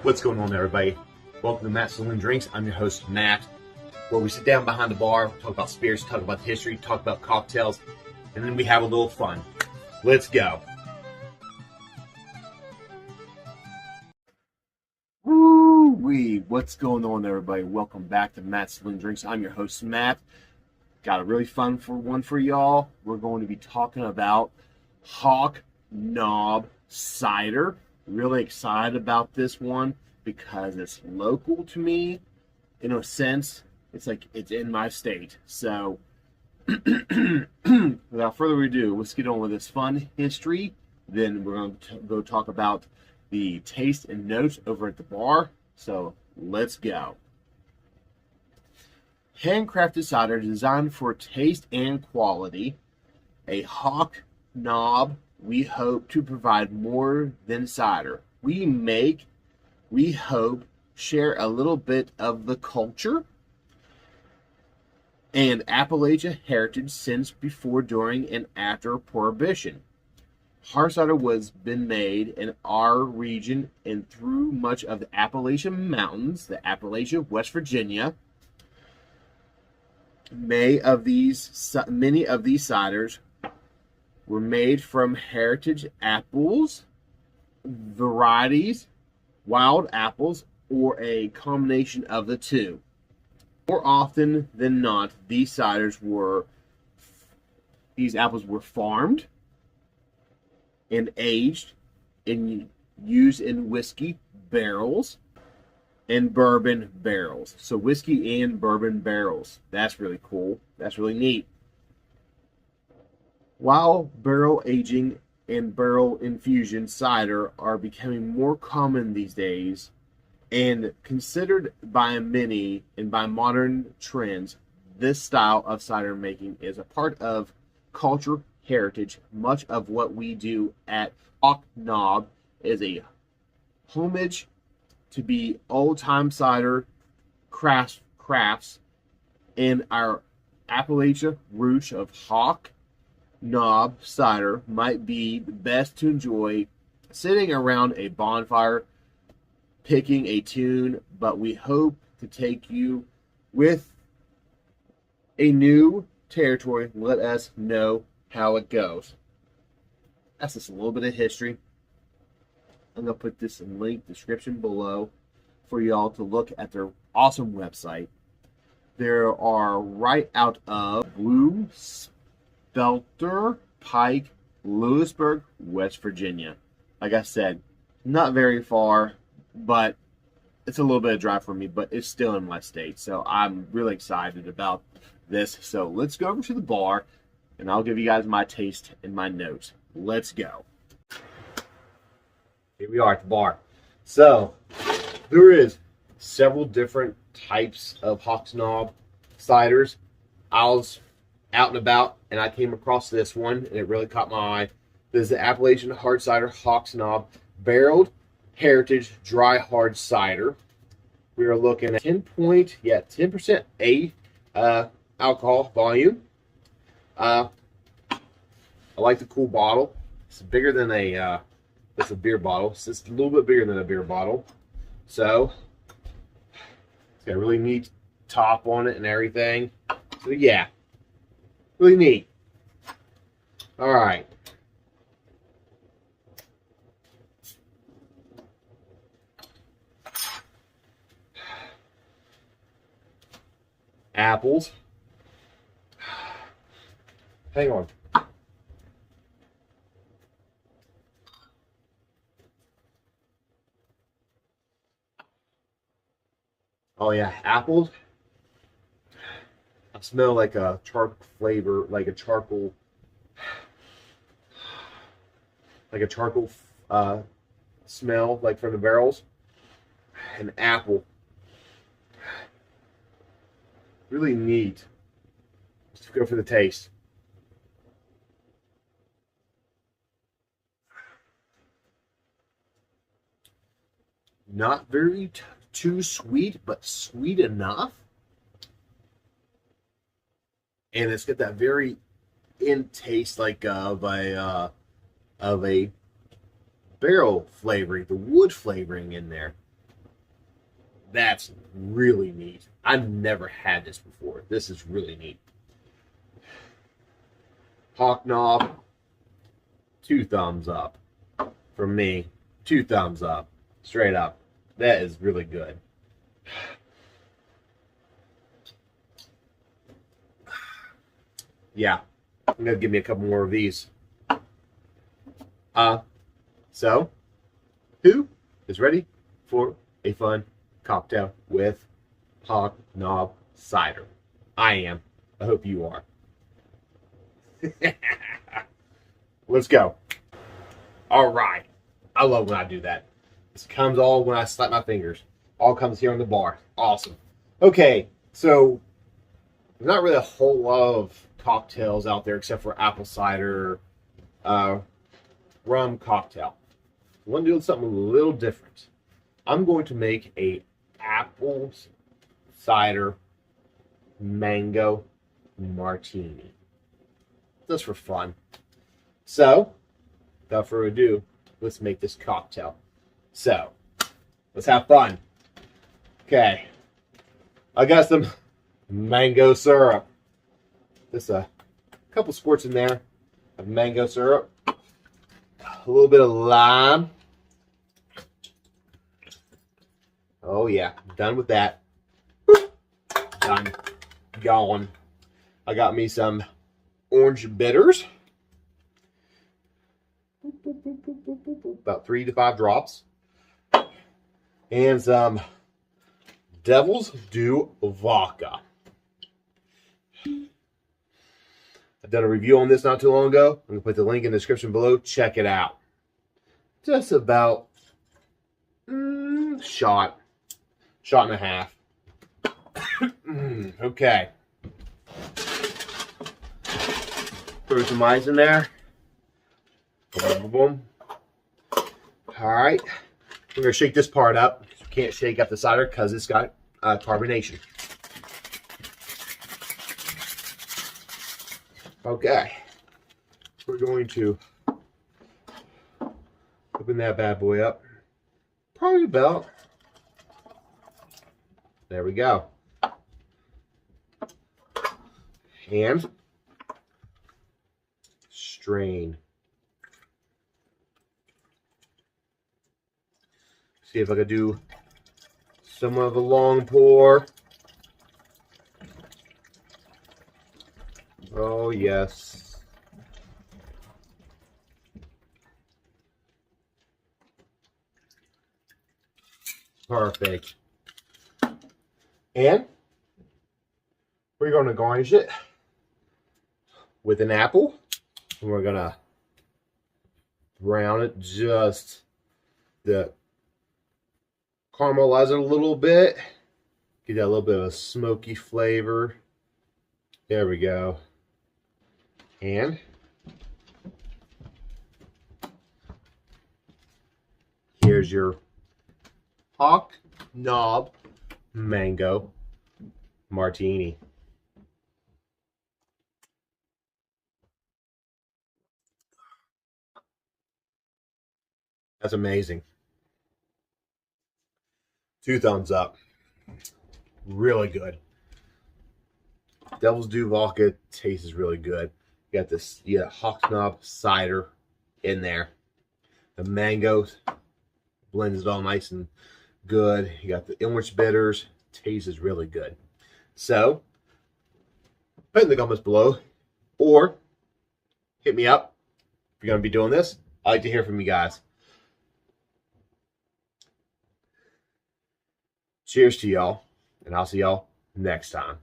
What's going on, everybody? Welcome to Matt's Saloon Drinks. I'm your host, Matt, where we sit down behind the bar, talk about spirits, talk about history, talk about cocktails, and then we have a little fun. Let's go. Woo-wee! What's going on, everybody? Welcome back to Matt's Saloon Drinks. I'm your host, Matt. Got a really fun one for y'all. We're going to be talking about Hawk Knob Cider. Really excited about this one because it's local to me. In a sense, it's like it's in my state. So without further ado, let's get on with this fun history. Then we're going to go talk about the taste and notes over at the bar. So let's go. Handcrafted cider designed for taste and quality. A Hawk Knob, we hope to provide more than cider. We hope, share a little bit of the culture and Appalachia heritage since before, during, and after Prohibition. Hard cider was been made in our region and through much of the Appalachian Mountains, the Appalachia, West Virginia. Many of these ciders were made from heritage apples, varieties, wild apples, or a combination of the two. More often than not, these apples were farmed and aged and used in whiskey barrels and bourbon barrels. So whiskey and bourbon barrels. That's really cool. That's really neat. While barrel aging and barrel infusion cider are becoming more common these days and considered by many and by modern trends, this style of cider making is a part of culture heritage. Much of what we do at Hawk Knob is a homage to be old-time cider crafts and our Appalachia roots of Hawk Knob cider might be best to enjoy sitting around a bonfire picking a tune, but we hope to take you with a new territory. Let us know how it goes. That's just a little bit of history. I'm going to put this in link description below for y'all to look at their awesome website. There are right out of Blue Spelter Pike, Lewisburg, West Virginia. Like I said, not very far, but it's a little bit of drive for me, but it's still in my state. So I'm really excited about this. So let's go over to the bar and I'll give you guys my taste and my notes. Let's go. Here we are at the bar. So there is several different types of Hawk Knob ciders. I was out and about and I came across this one and it really caught my eye. This is the Appalachian Hard Cider Hawk Knob Barreled Heritage Dry Hard Cider. We are looking at 10% alcohol volume. I like the cool bottle. It's bigger than it's a beer bottle. It's just a little bit bigger than a beer bottle. So it's got a really neat top on it and everything. So yeah, really neat. All right. Apples. Hang on. Oh yeah, apples. I smell like a charcoal flavor, like a charcoal smell, like from the barrels. An apple. Really neat. Let's go for the taste. Not very too sweet, but sweet enough. And it's got that very in taste like of a barrel flavoring, the wood flavoring in there. That's really neat. I've never had this before. This is really neat. Hawk Knob, 2 thumbs up from me. 2 thumbs up, straight up. That is really good. Yeah, I'm gonna give me a couple more of these. So who is ready for a fun cocktail with Hawk Knob Cider? I am. I hope you are. Let's go. All right. I love when I do that. This comes all when I slap my fingers. All comes here on the bar. Awesome. Okay, so there's not really a whole lot of cocktails out there except for apple cider, rum cocktail. I want to do something a little different. I'm going to make a apple cider mango martini. Just for fun. So, without further ado, let's make this cocktail. So, let's have fun. Okay. I got some mango syrup. Just a couple squirts in there of mango syrup. A little bit of lime. Oh yeah, done with that. Done. Gone. I got me some orange bitters. About 3 to 5 drops. And some Devil's Due vodka. I've done a review on this not too long ago. I'm going to put the link in the description below. Check it out. Just about shot and a half. Okay. Throw some ice in there. Boom, boom, boom. All right. We're going to shake this part up. We can't shake up the cider because it's got carbonation. Okay. We're going to open that bad boy up. Probably about. There we go. And strain. See if I could do somewhat of a long pour. Oh, yes. Perfect. And we're going to garnish it with an apple. And we're going to brown it just the caramelize it a little bit. Get that little bit of a smoky flavor. There we go. And here's your Hawk Knob Mango Martini. That's amazing. 2 thumbs up. Really good. Devil's Due vodka tastes really good. You got this, Hawk Knob cider in there. The mangoes blends it all nice and good. You got the orange bitters. Tastes really good. So, put in the comments below, or hit me up if you're going to be doing this. I like to hear from you guys. Cheers to y'all, and I'll see y'all next time.